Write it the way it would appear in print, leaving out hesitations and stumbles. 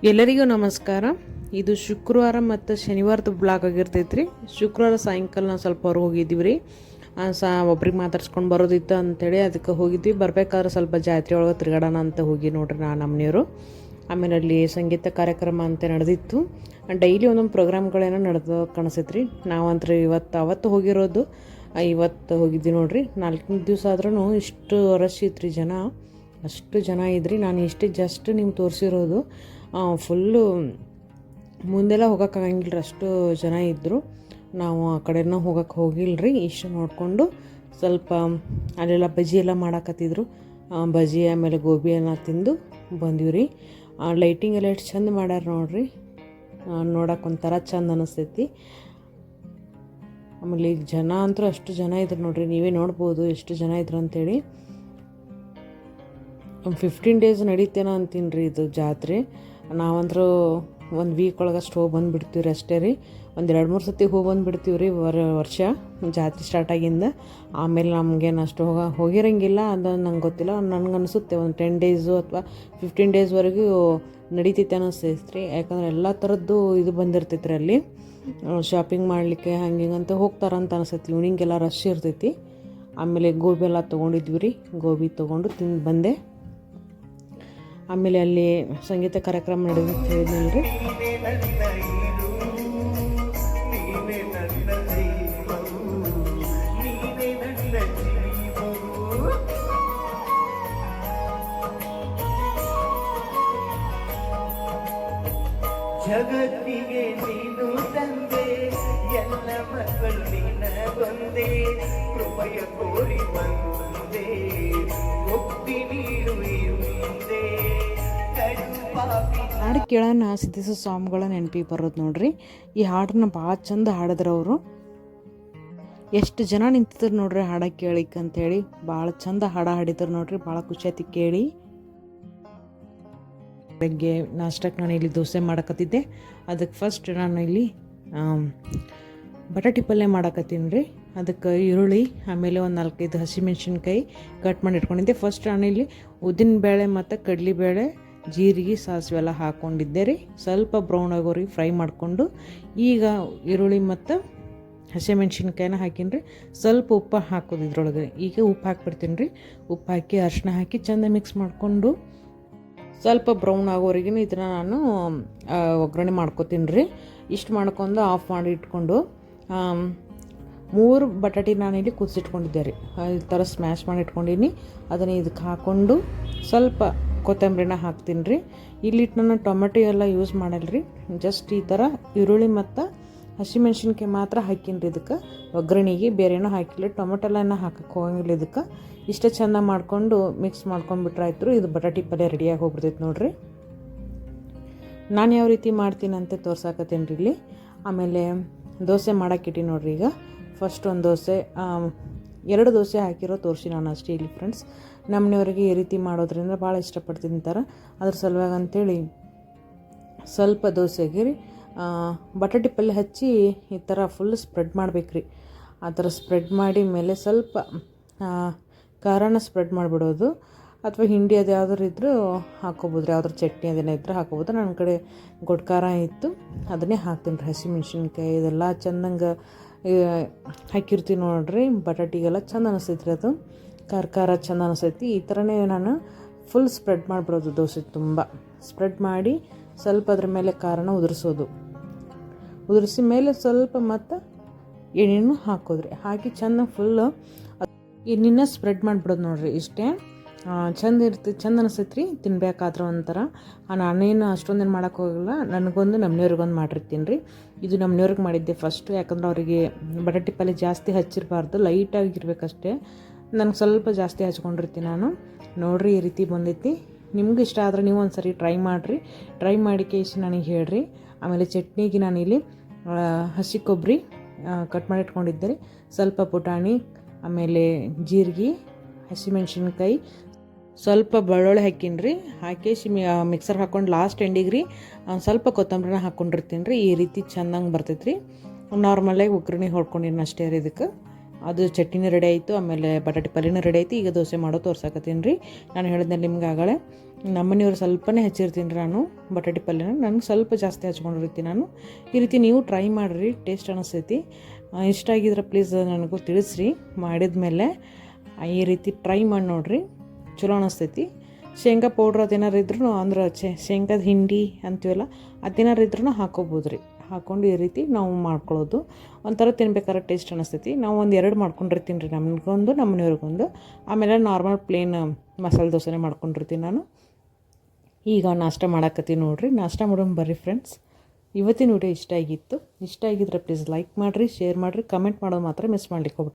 ಎಲ್ಲರಿಗೂ ನಮಸ್ಕಾರ. ಇದು ಶುಕ್ರವಾರ ಮತ್ತು ಶನಿವಾರದ ಬ್ಲಾಗ್ ಆಗಿರ್ತೈತೆ ರೀ. ಶುಕ್ರವಾರ ಸಾಯಂಕಾಲ ನಾವು ಸ್ವಲ್ಪ ಹೊರಗೆ ಹೋಗಿದ್ದೀವಿ ರೀ. ಒಬ್ರಿಗೆ ಮಾತಾಡ್ಸ್ಕೊಂಡು ಬರೋದಿತ್ತು ಅಂತೇಳಿ ಅದಕ್ಕೆ ಹೋಗಿದ್ವಿ. ಬರಬೇಕಾದ್ರೆ ಸ್ವಲ್ಪ ಜಾತ್ರೆ ಒಳಗೆ ತಿರುಗಾಡೋಣ ಅಂತ ಹೋಗಿ ನೋಡ್ರಿ ನಮ್ಮನೆಯವರು. ಆಮೇಲೆ ಅಲ್ಲಿ ಸಂಗೀತ ಕಾರ್ಯಕ್ರಮ ಅಂತ ನಡೆದಿತ್ತು. ಡೈಲಿ ಒಂದೊಂದು ಪ್ರೋಗ್ರಾಮ್ಗಳೇನೋ ನಡೆದು ಕಾಣಿಸ್ತೈತೆ ರೀ. ನಾವಂದ್ರೆ ಅವತ್ತು ಹೋಗಿರೋದು, ಇವತ್ತು ಹೋಗಿದ್ವಿ ನೋಡ್ರಿ. 4 ದಿವಸ ಆದ್ರೂ ಇಷ್ಟು ರಶ್ ಇತ್ತು ಜನ, ಅಷ್ಟು ಜನ ಇದ್ರಿ. ನಾನು ಇಷ್ಟೇ ಜಸ್ಟ್ ನಿಮ್ಗೆ ತೋರಿಸಿರೋದು. ಫುಲ್ಲು ಮುಂದೆಲ್ಲ ಹೋಗೋಕ್ಕಾಗಂಗಿಲ್ಲ ರೀ, ಅಷ್ಟು ಜನ ಇದ್ದರು. ನಾವು ಆ ಕಡೆನೂ ಹೋಗೋಕ್ಕೆ ಹೋಗಿಲ್ಲ ರೀ. ಇಷ್ಟು ನೋಡಿಕೊಂಡು ಸ್ವಲ್ಪ ಅಲ್ಲೆಲ್ಲ ಬಜ್ಜಿ ಎಲ್ಲ ಮಾಡಾಕತ್ತಿದ್ರು. ಬಜ್ಜಿ ಆಮೇಲೆ ಗೋಬಿ ಎಲ್ಲ ತಿಂದು ಬಂದೀವಿ ರೀ. ಲೈಟಿಂಗ್ ಎಲ್ಲ ಎಷ್ಟು ಚಂದ ಮಾಡ್ಯಾರ ನೋಡ್ರಿ, ನೋಡೋಕೆ ಒಂಥರ ಚಂದ ಅನ್ನಿಸ್ತೈತಿ. ಆಮೇಲೆ ಈಗ ಜನ ಅಂತೂ ಅಷ್ಟು ಜನ ಇದ್ರು ನೋಡ್ರಿ, ನೀವೇ ನೋಡ್ಬೋದು ಎಷ್ಟು ಜನ ಇದ್ರು ಅಂತೇಳಿ. 15 ಡೇಸ್ ನಡೀತೇನೋ ಅಂತೀನಿ ರೀ ಇದು ಜಾತ್ರೆ. ನಾವಂದ್ರೂ 1 ವೀಕ್ ಒಳಗೆ ಅಷ್ಟು ಹೋಗಿ ಬಂದುಬಿಡ್ತೀವಿ ರೀ ಅಷ್ಟೇ ರೀ. 2-3 ಸತಿ ಹೋಗಿ ಬಂದುಬಿಡ್ತೀವಿ ರೀ ವರ್ಷ ಜಾತ್ರೆ ಸ್ಟಾರ್ಟ್ ಆಗಿಂದ. ಆಮೇಲೆ ನಮಗೇನು ಅಷ್ಟು ಹೋಗಿರಂಗಿಲ್ಲ, ಅದು ನಂಗೆ ಗೊತ್ತಿಲ್ಲ. ನನಗನ್ನಿಸುತ್ತೆ ಒಂದು 10 ಡೇಸು ಅಥವಾ 15 ಡೇಸ್ವರೆಗೂ ನಡೀತೈತೆ ಅನ್ನಿಸ್ತೈತೆ ರೀ. ಯಾಕಂದ್ರೆ ಎಲ್ಲ ಥರದ್ದು ಇದು ಬಂದಿರ್ತೈತೆ ರೀ ಅಲ್ಲಿ. ಶಾಪಿಂಗ್ ಮಾಡಲಿಕ್ಕೆ ಹಂಗಿಂಗಂತ ಹೋಗ್ತಾರಂತ ಅನಿಸ್ತೈತಿ. ಈವ್ನಿಂಗೆಲ್ಲ ರಶ್ ಇರ್ತೈತಿ. ಆಮೇಲೆ ಗೋಬಿ ಎಲ್ಲ ತೊಗೊಂಡಿದ್ವಿ ರೀ. ಗೋಬಿ ತೊಗೊಂಡು ತಿಂದು ಬಂದೆ. ಆಮೇಲೆ ಅಲ್ಲಿ ಸಂಗೀತ ಕಾರ್ಯಕ್ರಮ ನಡೆಯುತ್ತೆ ಹೇಳಿದ್ನಲ್ರಿ. ಜಗತ್ತಿಗೆ ನೀನು ತಂದೆ, ಎಲ್ಲ ಮಕ್ಕಳು ನಿನ್ನ ಬಂದೆ, ಕೃಪೆಯ ಕೋರಿ ಬಂದೆ, ಮುಕ್ತಿ ನೀಡು ಹಿಂದೆ. ಹಾಡು ಕೇಳೋಣ ಸಿದ್ಧಿಸೋ ಸಾಂಗ್ಗಳ ನೆನಪಿ ಬರೋದು ನೋಡ್ರಿ. ಈ ಹಾಡನ್ನ ಭಾಳ ಚಂದ ಹಾಡಿದ್ರು ಅವರು. ಎಷ್ಟು ಜನ ನಿಂತಿದ್ರು ನೋಡ್ರಿ ಹಾಡ ಕೇಳಿಕ್ಕೆ ಅಂತೇಳಿ. ಭಾಳ ಚಂದ ಹಾಡಿದ್ರು ನೋಡ್ರಿ, ಭಾಳ ಖುಷಿ ಆಯ್ತು ಕೇಳಿ. ಬೆಳಗ್ಗೆ ನಾಷ್ಟಕ್ಕೆ ನಾನು ಇಲ್ಲಿ ದೋಸೆ ಮಾಡಕತ್ತಿದ್ದೆ. ಅದಕ್ಕೆ ಫಸ್ಟ್ ನಾನು ಇಲ್ಲಿ ಬಟಾಟಿ ಪಲ್ಯ ಮಾಡಕತ್ತೀನಿ ರೀ. ಅದಕ್ಕೆ ಈರುಳ್ಳಿ ಆಮೇಲೆ ಒಂದು 4-5 ಹಸಿಮೆಣ್ಸಿನ್ಕಾಯಿ ಕಟ್ ಮಾಡಿ ಇಟ್ಕೊಂಡಿದ್ದೆ. ಫಸ್ಟ್ ನಾನಿಲ್ಲಿ ಉದ್ದಿನಬೇಳೆ ಮತ್ತು ಕಡಲೆಬೇಳೆ, ಜೀರಿಗೆ, ಸಾಸಿವೆ ಎಲ್ಲ ಹಾಕ್ಕೊಂಡಿದ್ದೆ ರೀ. ಸ್ವಲ್ಪ ಬ್ರೌನ್ ಆಗೋರಿಗೆ ಫ್ರೈ ಮಾಡಿಕೊಂಡು ಈಗ ಈರುಳ್ಳಿ ಮತ್ತು ಹಸಿಮೆಣ್ಸಿನ್ಕಾಯಿನ ಹಾಕೀನಿ ರೀ. ಸ್ವಲ್ಪ ಉಪ್ಪು ಹಾಕೋದು ಇದ್ರೊಳಗೆ. ಈಗ ಉಪ್ಪು ಹಾಕ್ಬಿಡ್ತೀನಿ ರೀ. ಉಪ್ಪು ಹಾಕಿ ಅರಿಶಿನ ಹಾಕಿ ಚೆಂದ ಮಿಕ್ಸ್ ಮಾಡಿಕೊಂಡು ಸ್ವಲ್ಪ ಬ್ರೌನ್ ಆಗೋವರೆಗೂ ಇದನ್ನು ನಾನು ಒಗ್ಗರಣೆ ಮಾಡ್ಕೊತೀನಿ ರೀ. ಇಷ್ಟು ಮಾಡ್ಕೊಂಡು ಆಫ್ ಮಾಡಿ ಇಟ್ಕೊಂಡು 3 ಬಟಾಟಿ ನಾನಿಲ್ಲಿ ಕುದಿಸಿಟ್ಕೊಂಡಿದ್ದೆ ರೀ. ಈ ಥರ ಸ್ಮ್ಯಾಶ್ ಮಾಡಿ ಇಟ್ಕೊಂಡಿನಿ. ಅದನ್ನು ಇದಕ್ಕೆ ಹಾಕ್ಕೊಂಡು ಸ್ವಲ್ಪ ಕೊತ್ತಂಬರಿನ ಹಾಕ್ತೀನಿ ರೀ. ಇಲ್ಲಿಟ್ಟು ನಾನು ಟೊಮೆಟೊ ಎಲ್ಲ ಯೂಸ್ ಮಾಡಲ್ಲ ರೀ. ಜಸ್ಟ್ ಈ ಥರ ಈರುಳ್ಳಿ ಮತ್ತು ಹಸಿಮೆಣ್ಸಿನ್ಕಾಯಿ ಮಾತ್ರ ಹಾಕೀನಿ ರೀ ಇದಕ್ಕೆ ಒಗ್ಗರಣೆಗೆ. ಬೇರೆನೂ ಹಾಕಿಲ್ಲ. ಟೊಮೆಟೊ ಎಲ್ಲ ಹಾಕಕ್ಕೆ ಹೋಗಂಗಿಲ್ಲ ಇದಕ್ಕೆ. ಇಷ್ಟೇ ಚೆಂದ ಮಾಡಿಕೊಂಡು ಮಿಕ್ಸ್ ಮಾಡ್ಕೊಂಡ್ಬಿಟ್ರೆ ಆಯ್ತು. ಇದು ಬಟಾಟಿ ಪಲ್ಯ ರೆಡಿಯಾಗಿ ಹೋಗ್ಬಿಡ್ತೈತೆ ನೋಡಿರಿ. ನಾನು ಯಾವ ರೀತಿ ಮಾಡ್ತೀನಿ ಅಂತ ತೋರ್ಸಾಕತ್ತೀನಿ ರೀ ಇಲ್ಲಿ. ಆಮೇಲೆ ದೋಸೆ ಮಾಡೋಕ್ಕಿಟ್ಟು ನೋಡ್ರಿ. ಈಗ ಫಸ್ಟ್ ಒಂದು ದೋಸೆ, 2 ದೋಸೆ ಹಾಕಿರೋ ತೋರಿಸಿ ನಾನು ಅಷ್ಟೇ ಇಲ್ಲಿ ಫ್ರೆಂಡ್ಸ್. ನಮ್ಮನೆಯವ್ರಿಗೆ ಈ ರೀತಿ ಮಾಡೋದ್ರಿಂದ ಭಾಳ ಇಷ್ಟಪಟ್ಟು ತಿಂತಾರೆ. ಅದ್ರ ಸಲುವಾಗಿ ಅಂಥೇಳಿ ಸ್ವಲ್ಪ ದೋಸೆಗೆ ರೀ ಬಟಾಟಿ ಪಲ್ಯ ಹಚ್ಚಿ ಈ ಥರ ಫುಲ್ ಸ್ಪ್ರೆಡ್ ಮಾಡ್ಬೇಕು ರೀ. ಆ ಥರ ಸ್ಪ್ರೆಡ್ ಮಾಡಿ ಮೇಲೆ ಸ್ವಲ್ಪ ಖಾರನ ಸ್ಪ್ರೆಡ್ ಮಾಡಿಬಿಡೋದು. ಅಥವಾ ಹಿಂಡಿ ಅದು ಯಾವ್ದಾರು ಇದ್ದರೂ ಹಾಕ್ಕೋಬೋದು ರೀ. ಯಾವ್ದಾರು ಚಟ್ನಿ ಅದನ್ನೇ ಇದ್ದರೆ ಹಾಕ್ಕೋಬೋದು. ನನ್ನ ಕಡೆ ಗೊಡ್ಡು ಖಾರ ಇತ್ತು, ಅದನ್ನೇ ಹಾಕ್ತೀನಿ ರೀ. ಹಸಿಮೆಣ್ಸಿನ್ಕಾಯಿ ಇದೆಲ್ಲ ಚೆಂದಂಗೆ ಹಾಕಿರ್ತೀವಿ ನೋಡಿರಿ. ಬಟಾಟಿಗೆಲ್ಲ ಚೆಂದ ಅನಿಸ್ತೈತಿ ರೀ. ಅದು ಖಾರ ಚೆಂದ ಅನಿಸ್ತೈತಿ. ಈ ಥರನೇ ನಾನು ಫುಲ್ ಸ್ಪ್ರೆಡ್ ಮಾಡಿಬಿಡೋದು. ದೋಸೆ ತುಂಬ ಸ್ಪ್ರೆಡ್ ಮಾಡಿ ಸ್ವಲ್ಪ ಅದ್ರ ಮೇಲೆ ಖಾರನ ಉದುರಿಸಿ ಮೇಲೆ ಸ್ವಲ್ಪ ಮತ್ತು ಎಣ್ಣೆನೂ ಹಾಕೋದ್ರಿ. ಹಾಕಿ ಚೆಂದ ಫುಲ್ಲು ಎಣ್ಣೆನ ಸ್ಪ್ರೆಡ್ ಮಾಡಿಬಿಡೋದು ನೋಡಿರಿ. ಇಷ್ಟೇ ಚೆಂದ ಅನಿಸ್ತೈತೆ ರೀ ತಿನ್ಬೇಕಾದ್ರೆ ಒಂಥರ. ನಾನೇನು ಅಷ್ಟೊಂದೇನು ಮಾಡೋಕ್ಕೆ ಹೋಗಲ್ಲ. ನನಗೊಂದು ನಮ್ಮನೆಯವ್ರಿಗೊಂದು ಮಾಡಿರ್ತೀನಿ ರೀ. ಇದು ನಮ್ಮನೆಯವ್ರಿಗೆ ಮಾಡಿದ್ದೆ ಫಸ್ಟು. ಯಾಕಂದ್ರೆ ಅವರಿಗೆ ಬಟಾಟಿ ಪಲ್ಯ ಜಾಸ್ತಿ ಹಚ್ಚಿರಬಾರ್ದು, ಲೈಟಾಗಿರ್ಬೇಕಷ್ಟೇ. ನನಗೆ ಸ್ವಲ್ಪ ಜಾಸ್ತಿ ಹಚ್ಕೊಂಡಿರ್ತೀನಿ ನಾನು. ನೋಡಿರಿ ಈ ರೀತಿ ಬಂದೈತಿ. ನಿಮ್ಗೆ ಇಷ್ಟ ಆದರೆ ನೀವು ಒಂದು ಸರಿ ಟ್ರೈ ಮಾಡಿರಿ. ಟ್ರೈ ಮಾಡಿ ಕೇಸಿ ನನಗೆ ಹೇಳ್ರಿ. ಆಮೇಲೆ ಚಟ್ನಿಗೆ ನಾನಿಲ್ಲಿ ಹಸಿ ಕೊಬ್ಬರಿ ಕಟ್ ಮಾಡಿ ಇಟ್ಕೊಂಡಿದ್ದೆ ರೀ. ಸ್ವಲ್ಪ ಪುಟಾಣಿ, ಆಮೇಲೆ ಜೀರಿಗೆ, ಹಸಿಮೆಣ್ಸಿನ್ಕಾಯಿ, ಸ್ವಲ್ಪ ಬೆಳ್ಳುಳ್ಳಿ ಹಾಕೀನಿ ರೀ. ಹಾಕಿ ಮಿಕ್ಸರ್ ಹಾಕ್ಕೊಂಡು ಲಾಸ್ಟ್ ಎಂಡಿಗೆ ರೀ ಸ್ವಲ್ಪ ಕೊತ್ತಂಬರಿನ ಹಾಕ್ಕೊಂಡಿರ್ತೀನಿ ರೀ. ಈ ರೀತಿ ಚೆಂದಂಗೆ ಬರ್ತೈತೆ ರೀ. ನಾರ್ಮಲಾಗಿ ಒಗ್ಗರಣೆ ಹೊಡ್ಕೊಂಡಿನಿ ಅಷ್ಟೇ ರೀ ಇದಕ್ಕೆ. ಅದು ಚಟ್ನಿನೂ ರೆಡಿ ಆಯಿತು, ಆಮೇಲೆ ಬಟಾಟೆ ಪಲ್ಯನೂ ರೆಡಿ ಆಯಿತು. ಈಗ ದೋಸೆ ಮಾಡೋ ತೋರ್ಸಾಕತ್ತೀನಿ ರೀ. ನಾನು ಹೇಳಿದ್ಮೇಲೆ ನಿಮ್ಗೆ ಆಗಲೇ ನಮ್ಮನೆಯವ್ರು ಸ್ವಲ್ಪನೇ ಹಚ್ಚಿರ್ತೀನಿ ರೀ ನಾನು ಬಟಾಟೆ ಪಲ್ಯನ, ನನಗೆ ಸ್ವಲ್ಪ ಜಾಸ್ತಿ ಹಚ್ಕೊಂಡಿರ್ತೀನಿ ನಾನು. ಈ ರೀತಿ ನೀವು ಟ್ರೈ ಮಾಡಿರಿ, ಟೇಸ್ಟ್ ಅನಿಸ್ತೈತಿ. ಇಷ್ಟ ಆಗಿದ್ರೆ ಪ್ಲೀಸ್ ನನಗೂ ತಿಳಿಸ್ರಿ. ಮಾಡಿದ್ಮೇಲೆ ಈ ರೀತಿ ಟ್ರೈ ಮಾಡಿ ನೋಡಿರಿ, ಚಲೋ ಅನಿಸ್ತೈತಿ. ಶೇಂಗಾ ಪೌಡ್ರ್ ಅದೇನಾರು ಇದ್ರೂ ಅಂದ್ರೆ ಶೇಂಗಾದ ಹಿಂಡಿ ಅಂತೀವಲ್ಲ ಅದೇನಾರು ಇದ್ರೂ ಹಾಕೋಬೋದು ರೀ. ಹಾಕ್ಕೊಂಡು ಈ ರೀತಿ ನಾವು ಮಾಡ್ಕೊಳ್ಳೋದು ಒಂಥರ ತಿನ್ಬೇಕಾದ್ರೆ ಟೇಸ್ಟ್ ಅನಿಸ್ತೈತಿ. ನಾವು ಒಂದು 2 ಮಾಡ್ಕೊಂಡಿರ್ತೀನಿ ರೀ, ನಮಗೊಂದು ನಮ್ಮ ಮನೆಯವ್ರಿಗೊಂದು. ಆಮೇಲೆ ನಾರ್ಮಲ್ ಪ್ಲೇನ್ ಮಸಾಲೆ ದೋಸೆನೇ ಮಾಡ್ಕೊಂಡಿರ್ತೀನಿ ನಾನು. ಈಗ ನಾಷ್ಟ ಮಾಡಾಕತ್ತೀನಿ ನೋಡಿರಿ. ನಾಷ್ಟ ಮಾಡೋಣ ಬರ್ರಿ ಫ್ರೆಂಡ್ಸ್. ಇವತ್ತಿನ ವಿಡಿಯೋ ಇಷ್ಟ ಆಗಿತ್ತು. ಇಷ್ಟ ಆಗಿದ್ರೆ ಪ್ಲೀಸ್ ಲೈಕ್ ಮಾಡಿರಿ, ಶೇರ್ ಮಾಡಿರಿ, ಕಮೆಂಟ್ ಮಾಡೋದು ಮಾತ್ರ ಮಿಸ್ ಮಾಡ್ಲಿಕ್ಕೆ ಹೋಗ್ಬೇಡಿ.